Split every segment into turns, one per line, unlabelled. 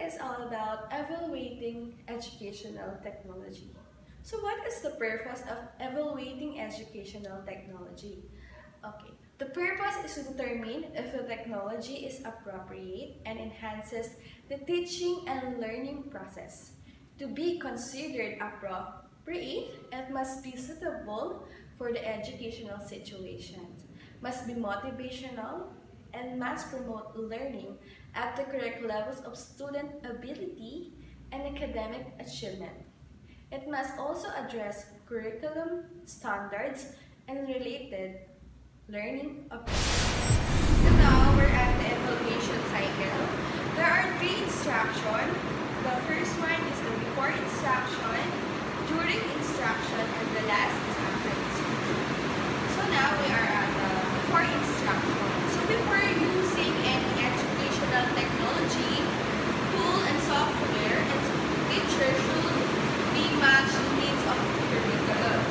is all about evaluating educational technology. So what is the purpose of evaluating educational technology? Okay, the purpose is to determine if the technology is appropriate and enhances the teaching and learning process. To be considered appropriate, it must be suitable for the educational situations, must be motivational, and must promote learning at the correct levels of student ability and academic achievement. It must also address curriculum, standards, and related learning objectives. So now we're at the evaluation cycle. There are three instructions. The first one is the before instruction, during instruction, and the last is after instruction. So now we are at the before instruction. So before using any educational technology, tool, and software, and teacher should be matched the needs of the curriculum.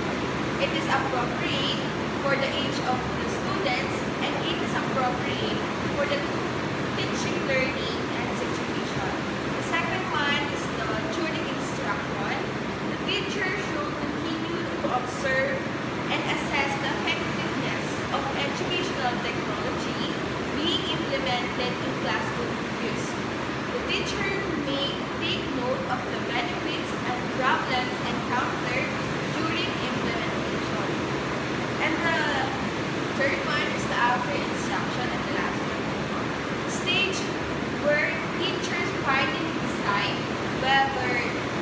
It is appropriate for the age of the students, and it is appropriate for the teaching, learning, and situation. The second one is the during instruction. The teacher should continue to observe and assess the effectiveness of educational technology being implemented in classroom use. The teacher may take note of the benefits and problems encountered during implementation. And the third one is the after instruction, and the last one is the stage where teachers finally decide whether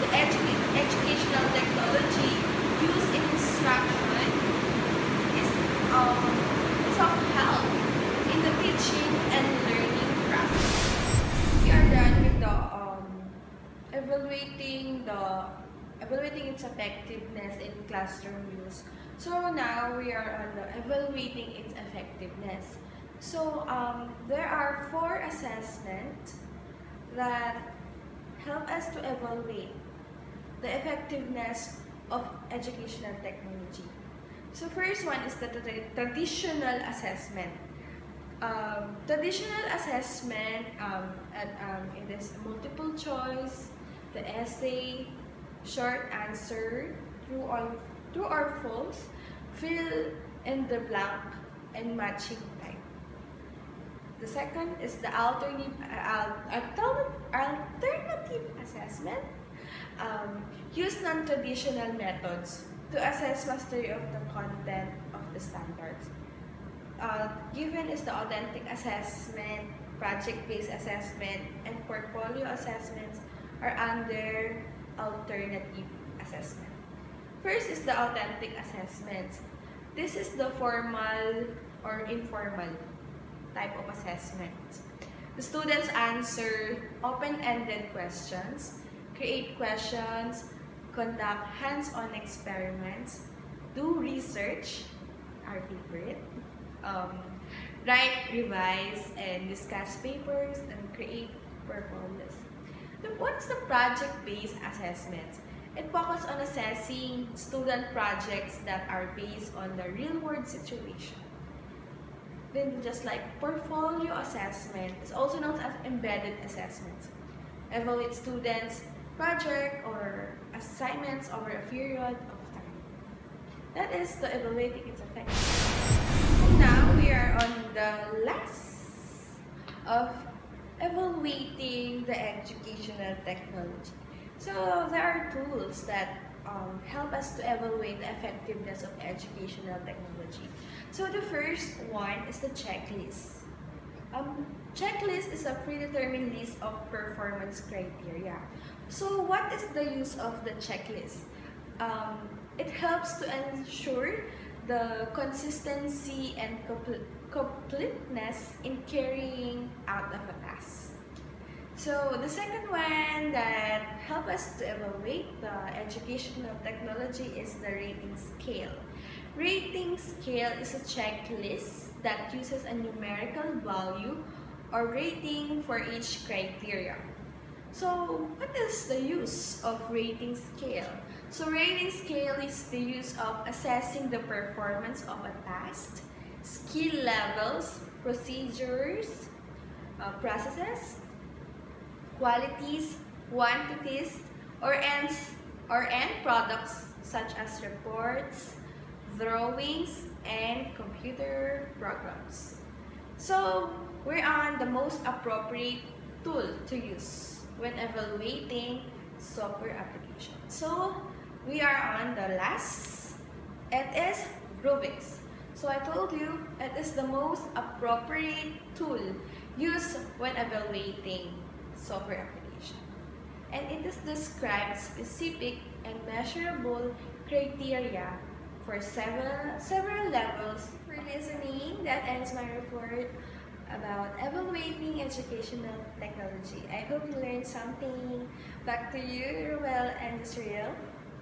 the educational technology used in instruction is of help in the teaching and learning process. We are done with the evaluating its effectiveness in classroom use. So now we are on the evaluating its effectiveness. So there are 4 assessments that help us to evaluate the effectiveness of educational technology. So first one is the traditional assessment. Traditional assessment, it is multiple choice, the essay, short answer, true or false, fill in the blank, and matching type. The second is the alternative assessment. Use non-traditional methods to assess mastery of the content of the standards. Given is the authentic assessment, project-based assessment, and portfolio assessments are under alternative assessment. First is the authentic assessments. This is the formal or informal type of assessment. The students answer open-ended questions, create questions, conduct hands-on experiments, do research, our favorite, write, revise, and discuss papers, and create portfolios. What's the project-based assessment? It focuses on assessing student projects that are based on the real-world situation. Then just like portfolio assessment is also known as embedded assessment. Evaluate students' project or assignments over a period of time. That is the evaluating its effectiveness. And now we are on the last of evaluating the educational technology. So there are tools that help us to evaluate the effectiveness of educational technology. So the first one is the checklist. Checklist is a predetermined list of performance criteria. So what is the use of the checklist? It helps to ensure the consistency and completeness in carrying out of a task. So the second one that helps us to evaluate the educational technology is the rating scale. Rating scale is a checklist that uses a numerical value or rating for each criteria. So what is the use of rating scale? So rating scale is the use of assessing the performance of a task, skill levels, procedures, processes, qualities, quantities, or end products such as reports, drawings, and computer programs. So, we're on the most appropriate tool to use when evaluating software applications. So, we are on the last. It is Rubik's. So I told you it is the most appropriate tool used when evaluating software application. And it is described specific and measurable criteria for several levels. For listening, that ends my report about evaluating educational technology. I hope you learned something. Back to you, Ruel and Israel.